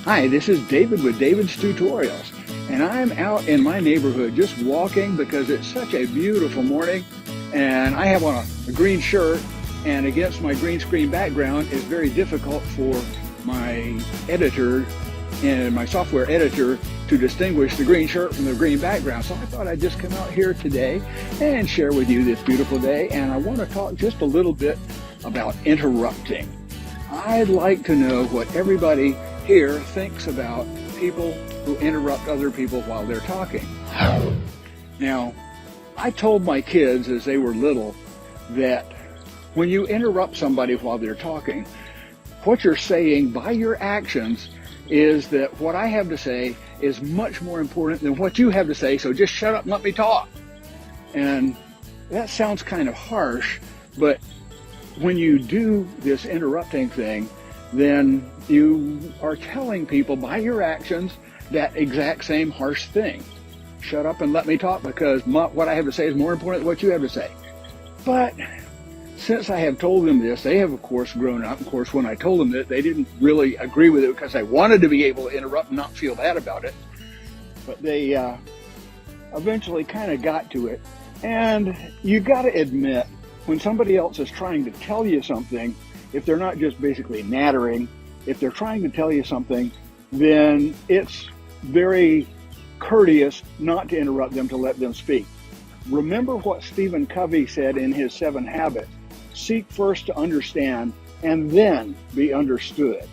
Hi, this is David with David's Tutorials, and I'm out in my neighborhood just walking because it's such a beautiful morning, and I have on a green shirt, and against my green screen background it's very difficult for my editor and my software editor to distinguish the green shirt from the green background. So I thought I'd just come out here today and share with you this beautiful day, and I want to talk just a little bit about interrupting. I'd like to know what everybody here thinks about people who interrupt other people while they're talking. Now, I told my kids as they were little that when you interrupt somebody while they're talking, what you're saying by your actions is that what I have to say is much more important than what you have to say, so just shut up and let me talk. And that sounds kind of harsh, but when you do this interrupting thing, then you are telling people by your actions that exact same harsh thing. Shut up and let me talk because what I have to say is more important than what you have to say. But since I have told them this, they have of course grown up. Of course, when I told them that, they didn't really agree with it because they wanted to be able to interrupt and not feel bad about it. But they eventually kind of got to it. And you got to admit, when somebody else is trying to tell you something, if they're not just basically nattering, if they're trying to tell you something, then it's very courteous not to interrupt them, to let them speak. Remember what Stephen Covey said in his 7 Habits: seek first to understand and then be understood.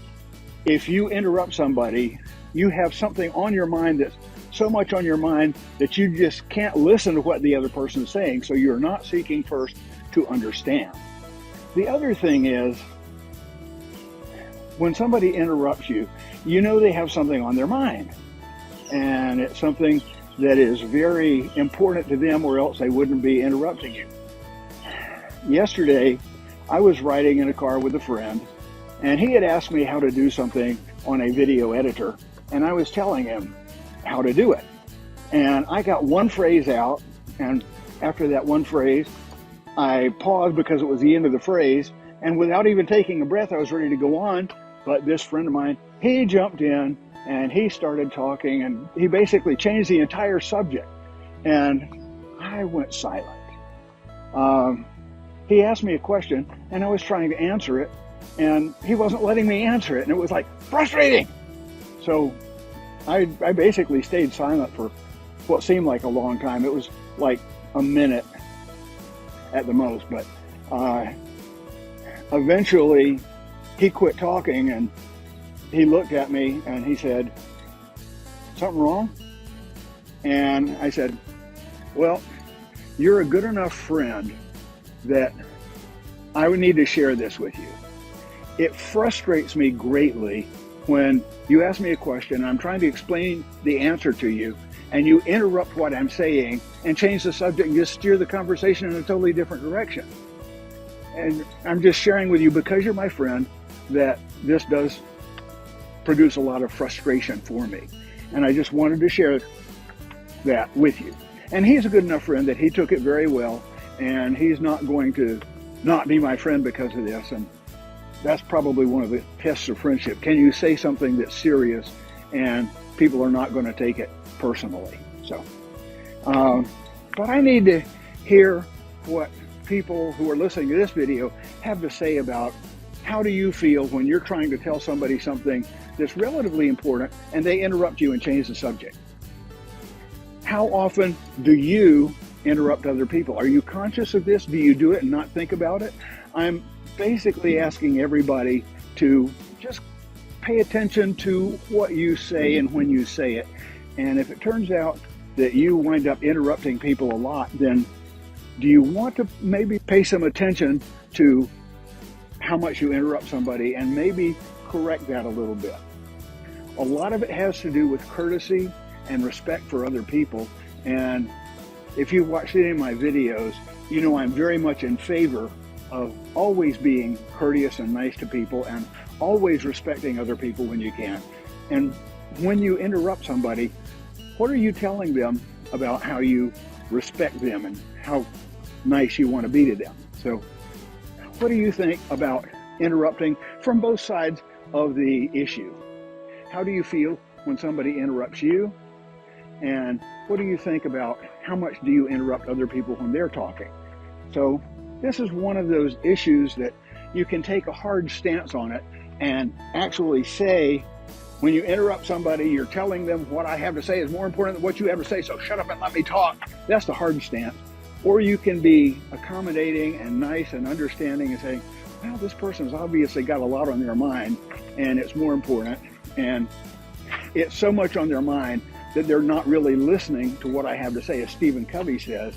If you interrupt somebody, you have something on your mind that's so much on your mind that you just can't listen to what the other person is saying, so you're not seeking first to understand. The other thing is, when somebody interrupts you, you know they have something on their mind, and it's something that is very important to them, or else they wouldn't be interrupting you. Yesterday, I was riding in a car with a friend, and he had asked me how to do something on a video editor, and I was telling him how to do it. And I got one phrase out, and after that one phrase, I paused because it was the end of the phrase, and without even taking a breath, I was ready to go on. But this friend of mine, he jumped in and he started talking, and he basically changed the entire subject. And I went silent. He asked me a question, and I was trying to answer it, and he wasn't letting me answer it, and it was like frustrating. So I basically stayed silent for what seemed like a long time. It was like a minute at the most, but eventually he quit talking, and he looked at me and he said, "Something wrong?" And I said, "Well, you're a good enough friend that I would need to share this with you. It frustrates me greatly when you ask me a question and I'm trying to explain the answer to you, and you interrupt what I'm saying and change the subject and just steer the conversation in a totally different direction. And I'm just sharing with you, because you're my friend, that this does produce a lot of frustration for me. And I just wanted to share that with you." And he's a good enough friend that he took it very well, and he's not going to not be my friend because of this. And that's probably one of the tests of friendship. Can you say something that's serious and people are not going to take it personally? So, but I need to hear what people who are listening to this video have to say about how do you feel when you're trying to tell somebody something that's relatively important and they interrupt you and change the subject. How often do you interrupt other people? Are you conscious of this? Do you do it and not think about it? I'm basically asking everybody to just pay attention to what you say and when you say it. And if it turns out that you wind up interrupting people a lot, then do you want to maybe pay some attention to how much you interrupt somebody and maybe correct that a little bit? A lot of it has to do with courtesy and respect for other people. And if you've watched any of my videos, you know I'm very much in favor of always being courteous and nice to people, and always respecting other people when you can. And when you interrupt somebody, what are you telling them about how you respect them and how nice you want to be to them? So what do you think about interrupting from both sides of the issue? how do you feel when somebody interrupts you? And what do you think about how much do you interrupt other people when they're talking? So this is one of those issues that you can take a hard stance on it and actually say, when you interrupt somebody, you're telling them what I have to say is more important than what you have to say, so shut up and let me talk. That's the hard stance. Or you can be accommodating and nice and understanding and saying, well, this person's obviously got a lot on their mind and it's more important. And it's so much on their mind that they're not really listening to what I have to say. As Stephen Covey says,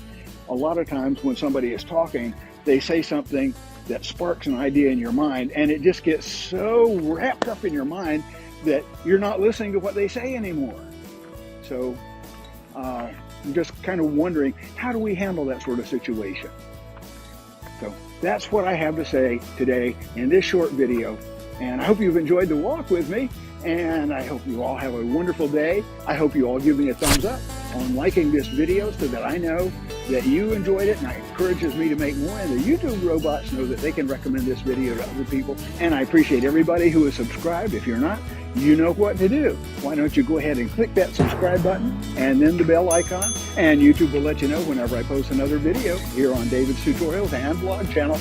a lot of times when somebody is talking, they say something that sparks an idea in your mind, and it just gets so wrapped up in your mind that you're not listening to what they say anymore. So I'm just kind of wondering, how do we handle that sort of situation? So that's what I have to say today in this short video. And I hope you've enjoyed the walk with me. And I hope you all have a wonderful day. I hope you all give me a thumbs up on liking this video so that I know that you enjoyed it, and it encourages me to make more, and the YouTube robots know that they can recommend this video to other people. And I appreciate everybody who is subscribed. If you're not, you know what to do. Why don't you go ahead and click that subscribe button and then the bell icon, and YouTube will let you know whenever I post another video here on David's Tutorials and blog channel.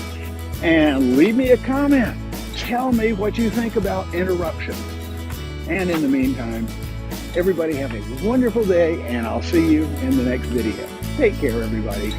And leave me a comment. Tell me what you think about interruptions. And in the meantime, everybody have a wonderful day, and I'll see you in the next video. Take care, everybody.